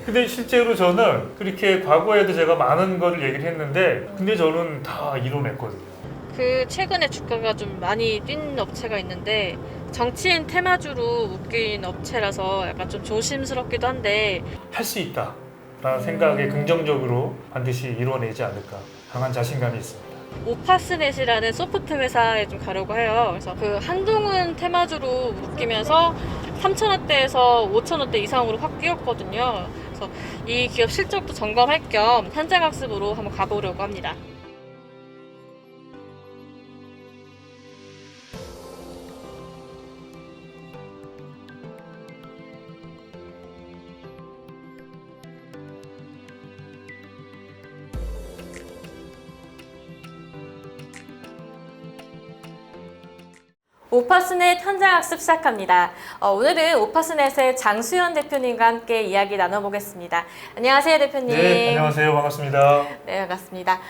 근데 실제로 저는 그렇게 과거에도 제가 많은 걸 얘기를 했는데 근데 저는 다 이뤄냈거든요. 그 최근에 주가가 좀 많이 뛴 업체가 있는데 정치인 테마주로 묶인 업체라서 약간 좀 조심스럽기도 한데 할 수 있다라는 생각에 긍정적으로 반드시 이뤄내지 않을까 강한 자신감이 있습니다. 오파스넷이라는 소프트 회사에 좀 가려고 해요. 그래서 그 한동훈 테마주로 묶이면서 3,000원대에서 5,000원대 이상으로 확 뛰었거든요. 그래서 이 기업 실적도 점검할 겸 현장 학습으로 한번 가보려고 합니다. 오파스넷 현장학습 시작합니다. 오늘은 오파스넷의 장수현 대표님과 함께 이야기 나눠보겠습니다. 안녕하세요, 대표님. 네, 안녕하세요. 반갑습니다. 네, 반갑습니다.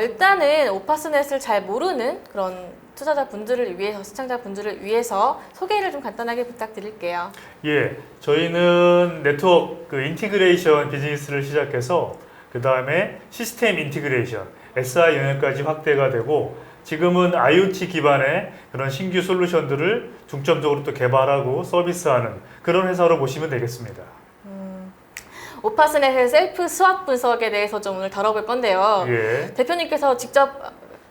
일단은 오파스넷을 잘 모르는 그런 투자자분들을 위해서, 시청자분들을 위해서 소개를 좀 간단하게 부탁드릴게요. 예, 저희는 네트워크 인티그레이션 비즈니스를 시작해서 그 다음에 시스템 인티그레이션, SI 영역까지 확대가 되고 지금은 IoT 기반의 그런 신규 솔루션들을 중점적으로 또 개발하고 서비스하는 그런 회사로 보시면 되겠습니다. 오파스넷의 셀프 스왑 분석에 대해서 좀 오늘 다뤄볼 건데요. 예. 대표님께서 직접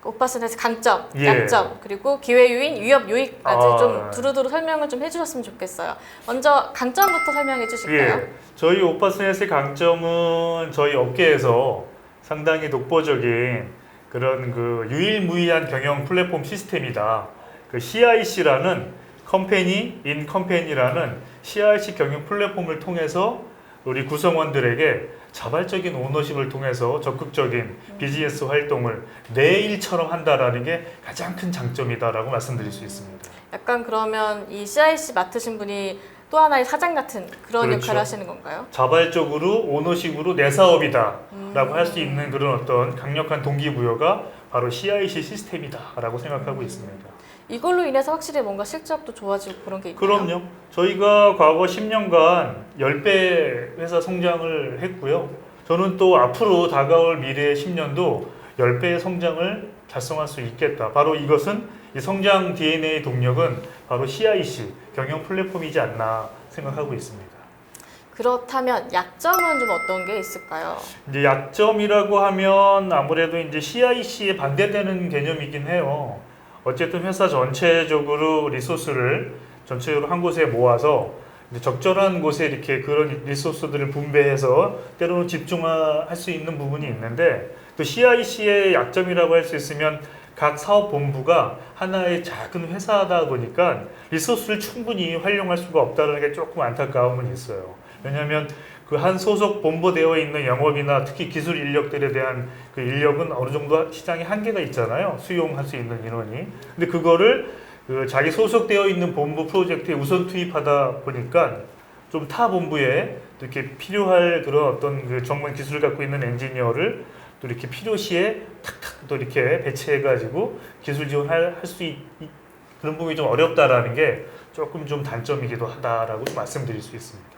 오파스넷의 강점, 예. 약점, 그리고 기회 요인, 위협 요인까지 아. 좀 두루두루 설명을 좀 해주셨으면 좋겠어요. 먼저 강점부터 설명해 주실까요? 예. 저희 오파스넷의 강점은 저희 업계에서 상당히 독보적인 그런 그 유일무이한 경영 플랫폼 시스템이다. 그 CIC라는 컴퍼니 인 컴퍼니라는 CIC 경영 플랫폼을 통해서 우리 구성원들에게 자발적인 오너십을 통해서 적극적인 비즈니스 활동을 내 일처럼 한다라는 게 가장 큰 장점이다라고 말씀드릴 수 있습니다. 약간 그러면 이 CIC 맡으신 분이 또 하나의 사장 같은 그런 그렇죠. 역할을 하시는 건가요? 자발적으로 오너십으로 내 사업이다 라고 할 수 있는 그런 어떤 강력한 동기부여가 바로 CIC 시스템이다 라고 생각하고 있습니다. 이걸로 인해서 확실히 뭔가 실적도 좋아지고 그런 게 있나요? 그럼요. 저희가 과거 10년간 10배 회사 성장을 했고요. 저는 또 앞으로 다가올 미래의 10년도 10배의 성장을 달성할 수 있겠다. 바로 이것은 이 성장 DNA 동력은 바로 CIC 경영 플랫폼이지 않나 생각하고 있습니다. 그렇다면 약점은 좀 어떤 게 있을까요? 이제 약점이라고 하면 아무래도 이제 CIC에 반대되는 개념이긴 해요. 어쨌든 회사 전체적으로 리소스를 전체적으로 한 곳에 모아서 이제 적절한 곳에 이렇게 그런 리소스들을 분배해서 때로는 집중할 수 있는 부분이 있는데 또 CIC의 약점이라고 할 수 있으면 각 사업 본부가 하나의 작은 회사다 보니까 리소스를 충분히 활용할 수가 없다는 게 조금 안타까움은 있어요. 왜냐하면 그 한 소속 본부되어 있는 영업이나 특히 기술 인력들에 대한 그 인력은 어느 정도 시장에 한계가 있잖아요. 수용할 수 있는 인원이. 근데 그거를 그 자기 소속되어 있는 본부 프로젝트에 우선 투입하다 보니까 좀 타 본부에 이렇게 필요할 그런 어떤 그 전문 기술을 갖고 있는 엔지니어를 또 이렇게 필요시에 탁탁 또 이렇게 배치해가지고 기술 지원할 수 그런 부분이 좀 어렵다라는 게 조금 좀 단점이기도 하다라고 좀 말씀드릴 수 있습니다.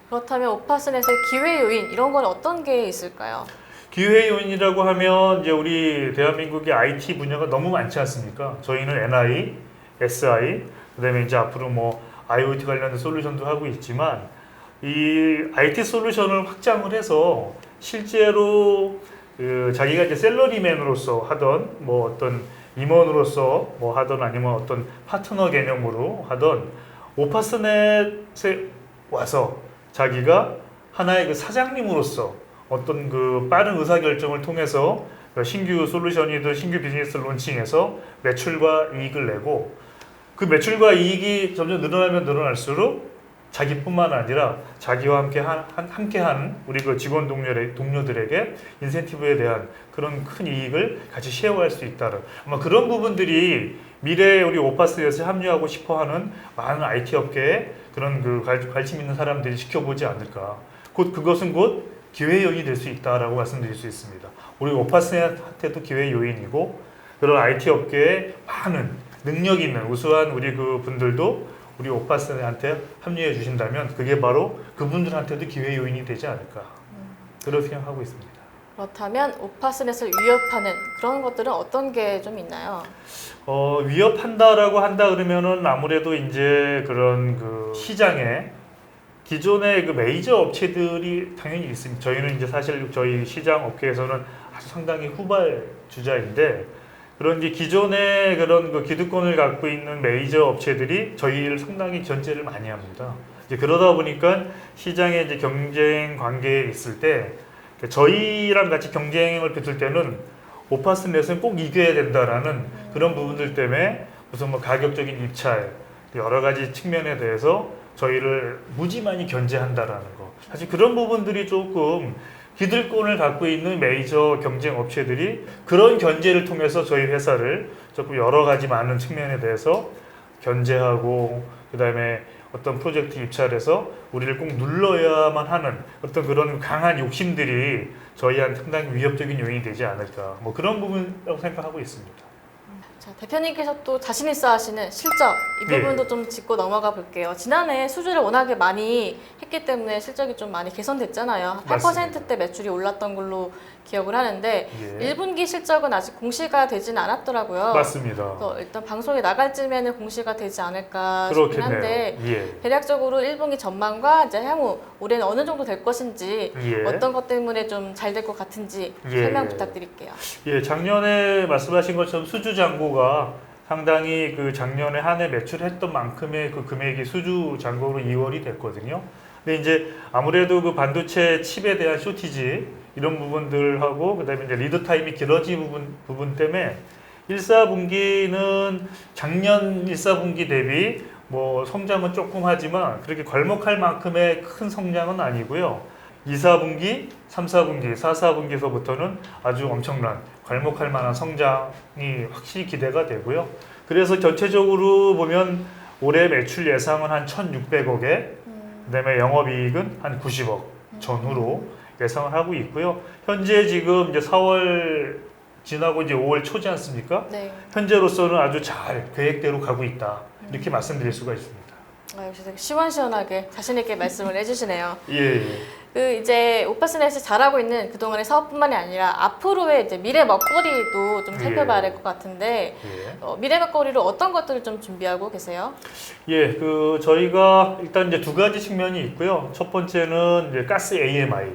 그렇다면 오파스넷의 기회 요인 이런 건 어떤 게 있을까요? 기회 요인이라고 하면 이제 우리 대한민국의 IT 분야가 너무 많지 않습니까? 저희는 NI, SI, 그다음에 이제 앞으로 뭐 IoT 관련된 솔루션도 하고 있지만 이 IT 솔루션을 확장을 해서 실제로 그 자기가 이제 셀러리맨으로서 하던 뭐 어떤 임원으로서 뭐 하던 아니면 어떤 파트너 개념으로 하던 오파스넷에 와서 자기가 하나의 그 사장님으로서 어떤 그 빠른 의사결정을 통해서 신규 솔루션이든 신규 비즈니스를 론칭해서 매출과 이익을 내고 그 매출과 이익이 점점 늘어나면 늘어날수록 자기뿐만 아니라 자기와 함께하는 우리 그 직원 동료들에게 인센티브에 대한 그런 큰 이익을 같이 쉐어할 수 있다는 아마 그런 부분들이 미래에 우리 오파스넷에 합류하고 싶어하는 많은 IT 업계에 그런 그 관심 있는 사람들이 지켜보지 않을까. 그것은 곧 기회 요인이 될 수 있다라고 말씀드릴 수 있습니다. 우리 오파스넷한테도 기회 요인이고 그런 IT 업계에 많은 능력 있는 우수한 우리 그 분들도 우리 오파슨한테 합류해 주신다면 그게 바로 그분들한테도 기회 요인이 되지 않을까 그렇게 생각하고 있습니다. 그렇다면 오파스넷을 위협하는 그런 것들은 어떤 게 좀 있나요? 위협한다라고 한다 그러면은 아무래도 이제 그런 그 시장에 기존의 그 메이저 업체들이 당연히 있습니다. 저희는 이제 사실 저희 시장 업계에서는 아주 상당히 후발 주자인데 그런 이제 기존의 그런 그 기득권을 갖고 있는 메이저 업체들이 저희를 상당히 견제를 많이 합니다. 이제 그러다 보니까 시장에 이제 경쟁 관계에 있을 때 저희랑 같이 경쟁을 붙을 때는 오파스넷은 꼭 이겨야 된다라는 그런 부분들 때문에 무슨 뭐 가격적인 입찰 여러 가지 측면에 대해서 저희를 무지 많이 견제한다라는 거. 사실 그런 부분들이 조금 기득권을 갖고 있는 메이저 경쟁 업체들이 그런 견제를 통해서 저희 회사를 조금 여러 가지 많은 측면에 대해서 견제하고 그다음에 어떤 프로젝트 입찰에서 우리를 꼭 눌러야만 하는 어떤 그런 강한 욕심들이 저희한테 상당히 위협적인 요인이 되지 않을까 뭐 그런 부분이라고 생각하고 있습니다. 자, 대표님께서 또 자신 있어 하시는 실적 이 부분도 좀 짚고 넘어가 볼게요. 지난해 수주를 워낙에 많이 했기 때문에 실적이 좀 많이 개선됐잖아요. 8%대 매출이 올랐던 걸로 기억을 하는데 1분기 실적은 아직 공시가 되진 않았더라고요. 맞습니다. 일단 방송에 나갈 쯤에는 공시가 되지 않을까 싶긴 그렇겠네요. 한데 대략적으로 1분기 전망과 이제 향후 올해는 어느 정도 될 것인지 어떤 것 때문에 좀 잘 될 것 같은지 설명 부탁드릴게요. 작년에 말씀하신 것처럼 수주 잔고가 상당히 그 작년에 한 해 매출했던 만큼의 그 금액이 수주 잔고로 2월이 됐거든요. 근데 이제 아무래도 그 반도체 칩에 대한 쇼티지 이런 부분들하고 그다음에 이제 리드 타임이 길어진 부분 때문에 1사분기는 작년 1사분기 대비 뭐 성장은 조금 하지만 그렇게 괄목할 만큼의 큰 성장은 아니고요. 2사분기, 3사분기, 4사분기에서부터는 아주 엄청난 괄목할 만한 성장이 확실히 기대가 되고요. 그래서 전체적으로 보면 올해 매출 예상은 한 1,600억에 그다음에 영업이익은 한 90억 전후로 예상을 하고 있고요. 현재 지금 이제 4월 지나고 이제 5월 초지 않습니까? 네. 현재로서는 아주 잘 계획대로 가고 있다. 이렇게 말씀드릴 수가 있습니다. 역시 되게 시원시원하게 자신 있게 말씀을 해주시네요. 예. 그 이제 오파스넷이 잘하고 있는 그동안의 사업뿐만이 아니라 앞으로의 이제 미래 먹거리도 좀 살펴봐야 될 것 같은데 미래 먹거리로 어떤 것들을 좀 준비하고 계세요? 그 저희가 일단 이제 두 가지 측면이 있고요. 첫 번째는 이제 가스 AMI,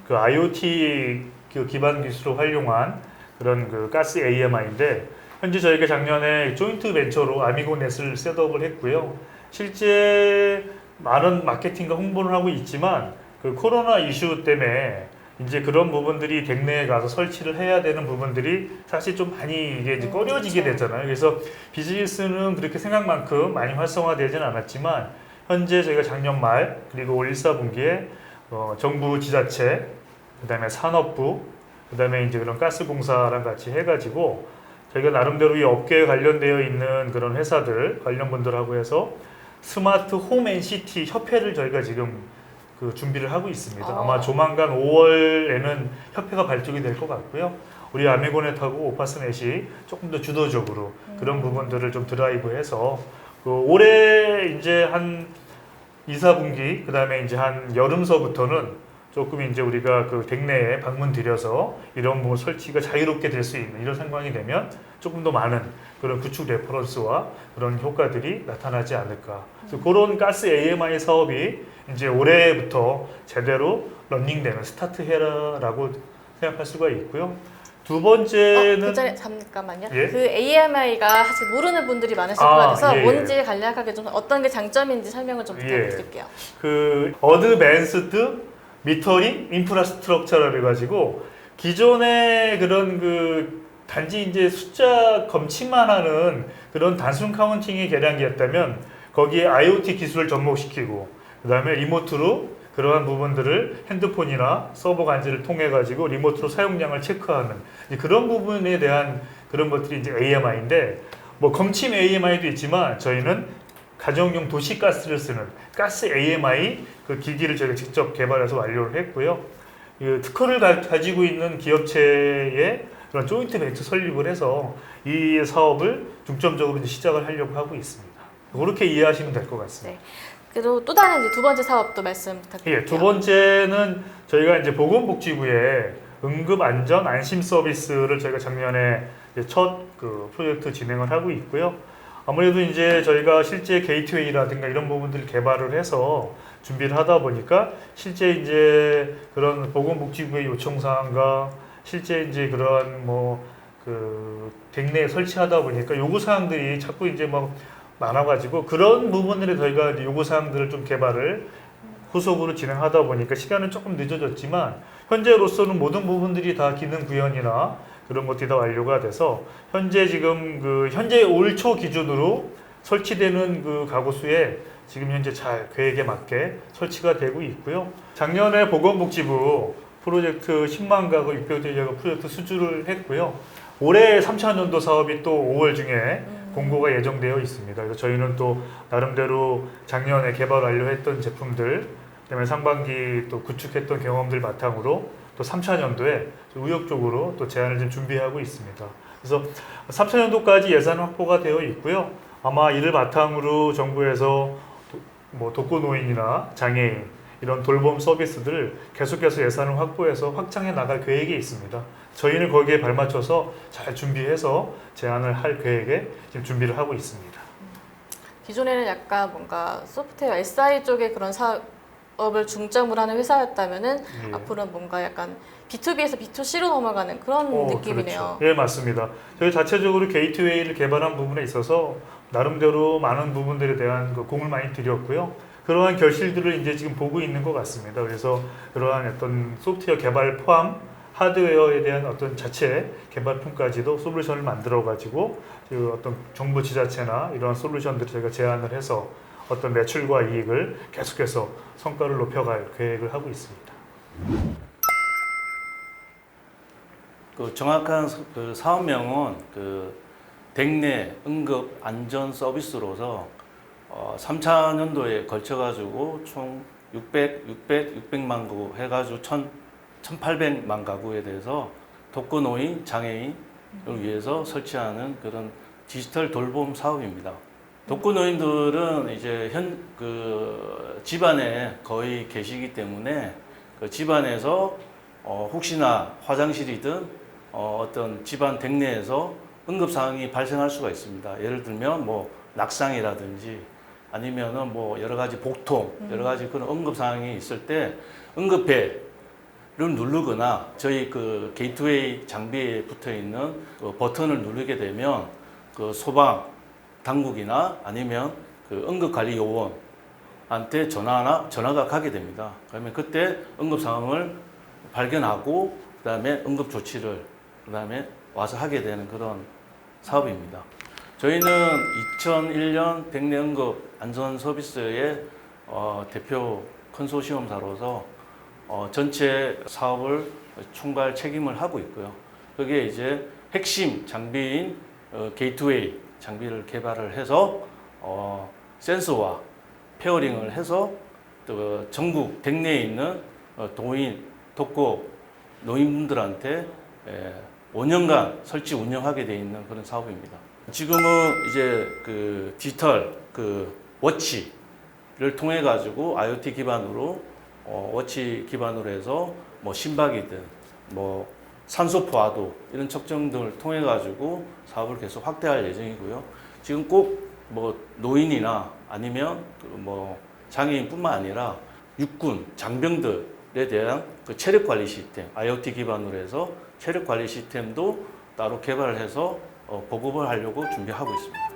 그 IoT 그 기반 기술을 활용한 그런 그 가스 AMI인데 현재 저희가 작년에 조인트 벤처로 아미고넷을 셋업을 했고요. 실제 많은 마케팅과 홍보를 하고 있지만 그 코로나 이슈 때문에 이제 그런 부분들이 댁내에 가서 설치를 해야 되는 부분들이 사실 좀 많이 이게 이제 꺼려지게 됐잖아요. 그래서 비즈니스는 그렇게 생각만큼 많이 활성화되지는 않았지만 현재 저희가 작년 말 그리고 올 1사분기에 정부 지자체 그다음에 산업부 그다음에 이제 그런 가스공사랑 같이 해가지고 저희가 나름대로 이 업계에 관련되어 있는 그런 회사들 관련 분들하고 해서 스마트 홈 NCT 협회를 저희가 지금 그 준비를 하고 있습니다. 아마 조만간 5월에는 협회가 발족이 될 것 같고요. 우리 아미고넷하고 오파스넷이 조금 더 주도적으로 그런 부분들을 좀 드라이브해서 그 올해 이제 한 2, 4분기 그다음에 이제 한 여름서부터는 조금 이제 우리가 그 댁내에 방문 들여서 이런 뭐 설치가 자유롭게 될 수 있는 이런 상황이 되면 조금 더 많은 그런 구축 레퍼런스와 그런 효과들이 나타나지 않을까. 그래서 그런 가스 AMI 사업이 이제 올해부터 제대로 런닝되는 스타트해라라고 생각할 수가 있고요. 두 번째는 그 전에 잠깐만요. 그 AMI가 사실 모르는 분들이 많으실 것 같아서 뭔지 간략하게 좀 어떤 게 장점인지 설명을 좀 부탁드릴게요. 그 어드밴스드 미터링 인프라스트럭처라 그래가지고 기존의 그런 그 단지 이제 숫자 검침만 하는 그런 단순 카운팅의 계량기였다면 거기에 IoT 기술을 접목시키고 그다음에 리모트로 그러한 부분들을 핸드폰이나 서버 간지를 통해 가지고 리모트로 사용량을 체크하는 그런 부분에 대한 그런 것들이 이제 AMI인데 뭐 검침 AMI도 있지만 저희는 가정용 도시가스를 쓰는 가스 AMI 그 기기를 저희가 직접 개발해서 완료를 했고요. 그 특허를 가지고 있는 기업체에 그런 조인트 벤처 설립을 해서 이 사업을 중점적으로 이제 시작을 하려고 하고 있습니다. 그렇게 이해하시면 될 것 같습니다. 네. 그리고 또 다른 이제 두 번째 사업도 말씀 부탁드릴게요. 예, 두 번째는 저희가 이제 보건복지부에 응급안전 안심 서비스를 저희가 작년에 이제 첫 그 프로젝트 진행을 하고 있고요. 아무래도 이제 저희가 실제 게이트웨이라든가 이런 부분들 개발을 해서 준비를 하다 보니까 실제 이제 그런 보건복지부의 요청사항과 실제 이제 그런 뭐 그 댁내에 설치하다 보니까 요구사항들이 자꾸 이제 막 많아가지고 그런 부분들에 저희가 이제 요구사항들을 좀 개발을 후속으로 진행하다 보니까 시간은 조금 늦어졌지만 현재로서는 모든 부분들이 다 기능 구현이나 그런 것들이 다 완료가 돼서 현재 지금 그 현재 올 초 기준으로 설치되는 그 가구 수에 지금 현재 잘 계획에 맞게 설치가 되고 있고요. 작년에 보건복지부 프로젝트 10만 가구 육병제ja가 프로젝트 수주를 했고요. 올해 3차년도 사업이 또 5월 중에 공고가 예정되어 있습니다. 그래서 저희는 또 나름대로 작년에 개발 완료했던 제품들, 그다음에 상반기 또 구축했던 경험들 바탕으로 또 3차년도에 의욕적으로 또 제안을 좀 준비하고 있습니다. 그래서 3차년도까지 예산 확보가 되어 있고요. 아마 이를 바탕으로 정부에서 뭐 독거노인이나 장애인 이런 돌봄 서비스들을 계속해서 예산을 확보해서 확장해 나갈 계획이 있습니다. 저희는 거기에 발맞춰서 잘 준비해서 제안을 할 계획에 지금 준비를 하고 있습니다. 기존에는 약간 뭔가 소프트웨어 SI 쪽에 그런 사업을 중점으로 하는 회사였다면은 예. 앞으로는 뭔가 약간 B2B에서 B2C로 넘어가는 그런 느낌이네요. 그렇죠. 예, 맞습니다. 저희 자체적으로 게이트웨이를 개발한 부분에 있어서 나름대로 많은 부분들에 대한 그 공을 많이 들였고요. 그러한 결실들을 이제 지금 보고 있는 것 같습니다. 그래서 그러한 어떤 소프트웨어 개발 포함 하드웨어에 대한 어떤 자체 개발품까지도 솔루션을 만들어 가지고 그 어떤 정부 지자체나 이러한 솔루션들을 저희가 제안을 해서 어떤 매출과 이익을 계속해서 성과를 높여갈 계획을 하고 있습니다. 그 정확한 그 사업명은 그 댁내 응급 안전 서비스로서 3차년도에 걸쳐가지고 총 600만 가구 해가지고 1,800만 가구에 대해서 독거노인, 장애인을 위해서 설치하는 그런 디지털 돌봄 사업입니다. 독거노인들은 이제 집안에 거의 계시기 때문에 그 집안에서 혹시나 화장실이든 어떤 집안 댁내에서 응급 상황이 발생할 수가 있습니다. 예를 들면 뭐 낙상이라든지 아니면은 뭐 여러 가지 복통, 여러 가지 그런 응급 상황이 있을 때 응급배를 누르거나 저희 그 게이트웨이 장비에 붙어 있는 그 버튼을 누르게 되면 그 소방 당국이나 아니면 그 응급관리 요원한테 전화가 가게 됩니다. 그러면 그때 응급 상황을 발견하고 그다음에 응급 조치를 그다음에 와서 하게 되는 그런 사업입니다. 저희는 2001년 댁내 응급 안전 서비스의 대표 컨소시엄사로서 전체 사업을 총괄 책임을 하고 있고요. 그게 이제 핵심 장비인 게이트웨이 장비를 개발을 해서 센서와 페어링을 해서 또 전국 댁내에 있는 독거 노인분들한테 5년간 설치 운영하게 돼 있는 그런 사업입니다. 지금은 이제 그 디지털 그 워치를 통해 가지고 IoT 기반으로 워치 기반으로 해서 뭐 심박이든 뭐 산소 포화도 이런 측정 등을 통해 가지고 사업을 계속 확대할 예정이고요. 지금 꼭 뭐 노인이나 아니면 뭐 장애인뿐만 아니라 육군 장병들에 대한 그 체력 관리 시스템 IoT 기반으로 해서 체력 관리 시스템도 따로 개발을 해서 보급을 하려고 준비하고 있습니다.